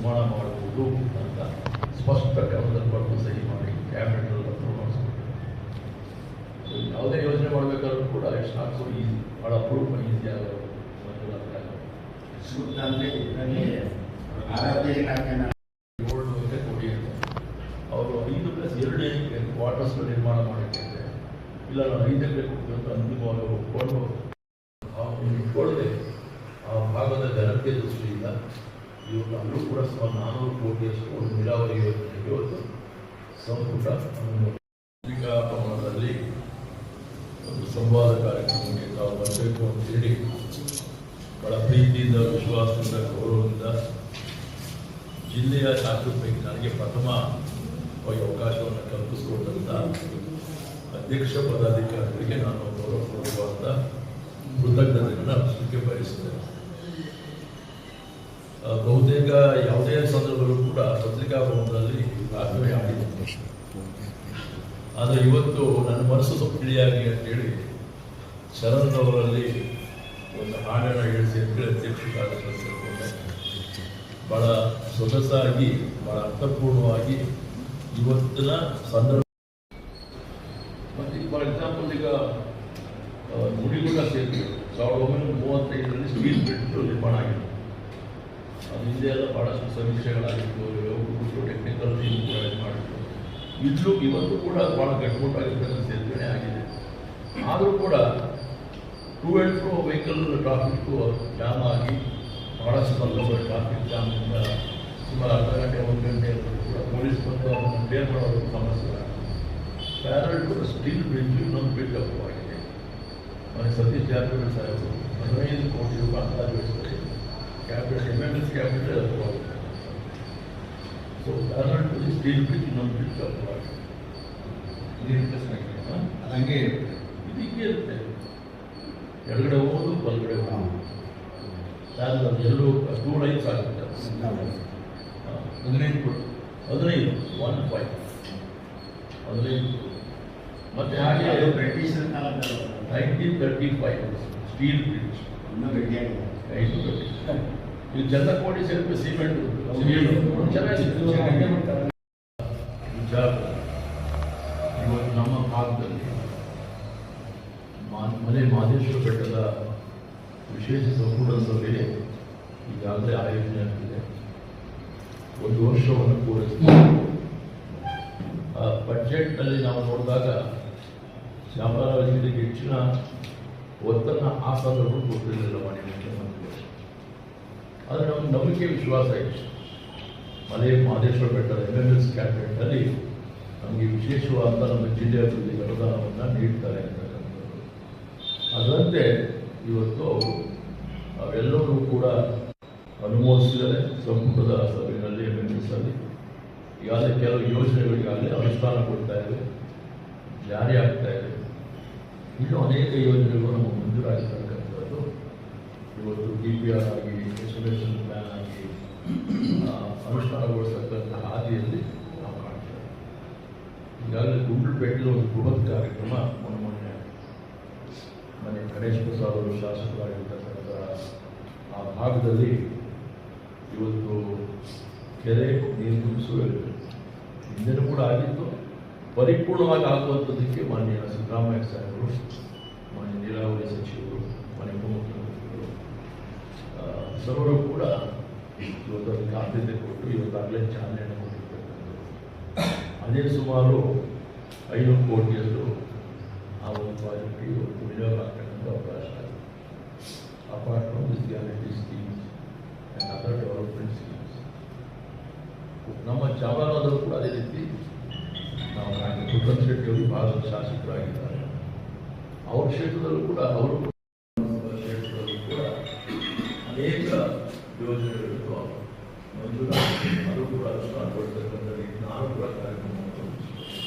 ನಿರ್ಮಾಣ ಮಾಡಬಹುದು ಅಂತ ಸ್ಪಷ್ಟ ಕ್ರಮದಲ್ಲಿ ಬರೆದು ಸಹಿ ಮಾಡಿ ಕ್ಯಾಬಿನೆಟ್ ಅಪ್ರೂವ್ ಮಾಡಿಸ್ಬಿಟ್ಟು ಯಾವುದೇ ಯೋಜನೆ ಮಾಡಬೇಕಾದ್ರೂ ಕೂಡ ಇಟ್ಸ್ ನಾಟ್ ಸೊ ಈಸಿ, ಭಾಳ ಅಪ್ರೂವ್ ಈಸಿ ಆಗೋದು ಕೊಡಿ ಅಂತ ಅವರು 5+2 ಕ್ವಾರ್ಟರ್ಸ್ಗಳು ನಿರ್ಮಾಣ ಮಾಡೋಕ್ಕೆ ಇಲ್ಲ ನಾನು 5 ಎಕರೆ ಕೊಡ್ತೀವಿ ಅಂತ ಅಂತಿಮವಾಗಿ ಒಪ್ಕೊಂಡು ಇಟ್ಕೊಳ್ಳದೆ ಆ ಭಾಗದ ಜನತೆ ದೃಷ್ಟಿಯಿಂದ ಇವತ್ತು ಅಲ್ಲೂ ಕೂಡ ಸುಮಾರು 400 ಕೋಟಿಯಷ್ಟು ಒಂದು ನೀರಾವರಿ ಯೋಜನೆಗೆ ಇವತ್ತು ಸಂಪುಟ ಪ್ರಮಾಣದಲ್ಲಿ ಒಂದು ಸಂವಾದ ಕಾರ್ಯಕ್ರಮಕ್ಕೆ ತಾವು ಬರಬೇಕು ಅಂತೇಳಿ ಬಹಳ ಪ್ರೀತಿಯಿಂದ ವಿಶ್ವಾಸದಿಂದ ಗೌರವದಿಂದ ಜಿಲ್ಲೆಯ ಶಾಸಕರ ಪೈಕಿ ನನಗೆ ಪ್ರಥಮ ಅವಕಾಶವನ್ನು ಕಲ್ಪಿಸಿಕೊಂಡಂಥ ಅಧ್ಯಕ್ಷ ಪದಾಧಿಕಾರಿಗಳಿಗೆ ನಾನು ಗೌರವಪೂರ್ವಕವಾದ ಕೃತಜ್ಞತೆಯನ್ನು ಅರ್ಪಿಸಲಿಕ್ಕೆ ಬಯಸುತ್ತೇನೆ. ಬಹುತೇಕ ಯಾವುದೇ ಸಂದರ್ಭದಲ್ಲೂ ಕೂಡ ಪತ್ರಿಕಾ ಭವನದಲ್ಲಿ ಭಾಗವೇ ಆಗಿದೆ. ಆದರೆ ಇವತ್ತು ನನ್ನ ಮನಸ್ಸು ಸ್ವಲ್ಪ ತಿಳಿಯಾಗಿ ಅಂತೇಳಿ ಶರಣ್ ಅವರಲ್ಲಿ ಒಂದು ಹಾಡನ್ನು ಹೇಳಿಸಿ ಅಂತೇಳಿ ಅಧ್ಯಕ್ಷ ಕಾರ್ಯಕ್ರಮ ಸೇರಿಕೊಂಡೆ. ಭಾಳ ಸೊಗಸಾಗಿ ಭಾಳ ಅರ್ಥಪೂರ್ಣವಾಗಿ ಇವತ್ತಿನ ಸಂದರ್ಭ ಮತ್ತು ಫಾರ್ ಎಕ್ಸಾಂಪಲ್ ಈಗ ಗುಡಿಗುಡ್ಡ ಸೇತುವೆ 1935ರಲ್ಲಿ ಸ್ಟೀಲ್ ಬ್ರಿಡ್ಜ್ ನಿರ್ಮಾಣ ಆಗಿದೆ. ಅದು ಹಿಂದೆ ಎಲ್ಲ ಭಾಳಷ್ಟು ಸಮೀಕ್ಷೆಗಳಾಗಿತ್ತು, ಟೆಕ್ನಿಕಲ್ ಟೀಮ್ ಕೂಡ ಇದು ಮಾಡಿತ್ತು. ಇಲ್ಲೂ ಇವತ್ತು ಕೂಡ ಭಾಳ ಗಟ್ಟಿಮುಟ್ಟಾಗಿರ್ತಕ್ಕಂಥ ಸೇತುವೆ ಆಗಿದೆ. ಆದರೂ ಕೂಡ to and fro vehicle traffic jam ಆಗಿ ಭಾಳಷ್ಟು ಸಂದರ್ಭ ಟ್ರಾಫಿಕ್ ಜಾಮ್ನಿಂದ ಸುಮಾರು ಅರ್ಧ ಗಂಟೆ 1 ಗಂಟೆ ಕೂಡ ಪೊಲೀಸ್ ಬಂದು ಅದನ್ನು ಕ್ಲಿಯರ್ ಮಾಡೋದಕ್ಕೆ ಸಮಸ್ಯೆ. ಪ್ಯಾರಲ್ ಟು ಸ್ಟೀಲ್ ಬ್ರಿಡ್ಜ್ ಇನ್ನೊಂದು ಬ್ರಿಡ್ಜ್ ಅಪ್ರೂವಾಗಿದೆ. ಮನೆ ಸತೀಶ್ ಜಾರಕಿಹೊಳಿ ಸಾಹೇಬರು 15 ಕೋಟಿ ರೂಪಾಯಿ ಅಂದಾಜು ವೆಚ್ಚದಲ್ಲಿ ಕ್ಯಾಬಿನೆಟ್ MMS ಕ್ಯಾಬಿನೆಟ್ ಅಪ್ರೂವಾಗಿದೆ. So parallel to steel bridge ಇನ್ನೊಂದು ಬ್ರಿಡ್ಜ್ ಅಪ್ರೂವಾಗಿದೆ. ಹಂಗೆ ಇದಕ್ಕೆ ಇರುತ್ತೆ, ಎಡಗಡೆ ಹೋಗೋದು ಬಲಗಡೆ ಹೋಗೋದು ಎಲ್ಲರೂ 2 ಲೈನ್ಸ್ ಆಗುತ್ತೆ. 15 ಮತ್ತೆ ಹಾಗೆ ಬ್ರಿಟಿಷರ ಕಾಲದಲ್ಲಿ 1935 ಸ್ಟೀಲ್ ಬ್ರಿಡ್ಜ್ ಇದು ಚಂದ್ರಕೋಟಿ ಸೇರಿದ ಸಿಮೆಂಟ್ ವಿಚಾರ ಇವತ್ತು ನಮ್ಮ ಭಾಗದಲ್ಲಿ ಮಲೆ ಮಹದೇಶ್ವರ ಬೆಟ್ಟದ ವಿಶೇಷ ಸಂಪುಟ ಸಭೆ ಈಗಾಗಲೇ ಆಯೋಜನೆ ಆಗಿದೆ. 1 ವರ್ಷವನ್ನು ಪೂರೈಸಿದೆ. ಬಜೆಟ್ನಲ್ಲಿ ನಾವು ನೋಡಿದಾಗ ಚಾಮರಾಜನಗರ ಜಿಲ್ಲೆಗೆ ಹೆಚ್ಚಿನ ಒತ್ತನ್ನು ಆ ಸಂದರ್ಭ ಕೊಟ್ಟಿರಲಿಲ್ಲ ಮಾನ್ಯ ಮುಖ್ಯಮಂತ್ರಿಗಳು. ಆದರೆ ನಮಗೆ ನಂಬಿಕೆ ವಿಶ್ವಾಸ ಇದೆ, ಮಲೆ ಮಹದೇಶ್ವರ ಬೆಟ್ಟದ MMS ಕ್ಯಾಬಿನೆಟ್ನಲ್ಲಿ ನಮಗೆ ವಿಶೇಷವಾದ ನಮ್ಮ ಜಿಲ್ಲೆಯ ಅಭಿವೃದ್ಧಿಗೆ ಅನುದಾನವನ್ನು ನೀಡ್ತಾರೆ ಅಂತಕ್ಕಂಥದ್ದು. ಅದರಂತೆ ಇವತ್ತು ಅವೆಲ್ಲವೂ ಕೂಡ ಅನುಮೋದಿಸಿದರೆ ಸಂಪುಟದ ಸಭೆಯಲ್ಲಿ MMS ಅಲ್ಲಿ ಈಗಾಗಲೇ ಕೆಲವು ಯೋಜನೆಗಳಿಗಾಗಲೇ ಅನುಷ್ಠಾನ ಕೊಡ್ತಾ ಇವೆ, ಜಾರಿ ಆಗ್ತಾ ಇದೆ. ಇನ್ನೂ ಅನೇಕ ಯೋಜನೆಗಳು ನಮ್ಮ ಮಂಜೂರಾಗಿರ್ತಕ್ಕಂಥದ್ದು ಇವತ್ತು DPR ಆಗಿ ಎಸ್ಟಿಮೇಷನ್ ಪ್ಲಾನ್ ಆಗಿ ಅನುಷ್ಠಾನಗೊಳಿಸತಕ್ಕಂಥ ಹಾದಿಯಲ್ಲಿ ನಾವು ಕಾಣ್ತೇವೆ. ಈಗಾಗಲೇ ಗುಂಡ್ಲುಪೇಟೆಯಲ್ಲಿ ಒಂದು ಬೃಹತ್ ಕಾರ್ಯಕ್ರಮ ಮೊನ್ನೆ ಗಣೇಶ್ ಪ್ರಸಾದ್ ಅವರು ಶಾಸಕರಾಗಿರ್ತಕ್ಕಂಥ ಆ ಭಾಗದಲ್ಲಿ ಇವತ್ತು ಕೆರೆ ನೀರು ತುಂಬಿಸುವ ಹಿಂದೆನೂ ಕೂಡ ಆಗಿತ್ತು, ಪರಿಪೂರ್ಣವಾಗಿ ಆಗುವಂಥದ್ದಕ್ಕೆ ಮಾನ್ಯ ಸಿದ್ದರಾಮಯ್ಯ ಸಾಹೇಬರು, ಮಾನ್ಯ ನೀರಾವರಿ ಸಚಿವರು, ಮಾನ್ಯ ಉಪಮುಖ್ಯಮಂತ್ರಿಗಳು ಸರ್ವರು ಕೂಡ ಇವತ್ತು ಅದಕ್ಕೆ ಆದ್ಯತೆ ಕೊಟ್ಟು ಇವತ್ತಾಗಲೇ ಚಾಲನೆಯನ್ನು ಕೊಟ್ಟಿರ್ತಕ್ಕಂಥದ್ದು. ಅದೇ ಸುಮಾರು 500 ಕೋಟಿಯಷ್ಟು ಆ ಒಂದು ಪ್ರಾಜೆಕ್ಟ್ಗೆ ಇವತ್ತು ವಿನಿಯೋಗ ಆಗ್ತಕ್ಕಂಥ ಅವಕಾಶ ಆಗಿದೆ. Apart from this guarantee schemes and other development schemes ನಮ್ಮ ಚಾಮರಾಜನಗರದಲ್ಲೂ ಕೂಡ ಅದೇ ರೀತಿ ನಾವು ಸುಬ್ರಹ್ಮಣ್ಯ ಶೆಟ್ಟಿ ಅವರು ಭಾಳ ಶಾಸಕರಾಗಿದ್ದಾರೆ. ಅವ್ರ ಕ್ಷೇತ್ರದಲ್ಲೂ ಕೂಡ ಕ್ಷೇತ್ರದಲ್ಲೂ ಕೂಡ ಅನೇಕ ಯೋಜನೆಗಳು ಮಂಜೂರಾಗಿ ಅದು ಕೂಡ ಅನುಷ್ಠಾನಗೊಳಿಸತಕ್ಕಂಥ ನಾನು ಕೂಡ ಕಾರ್ಯಕ್ರಮ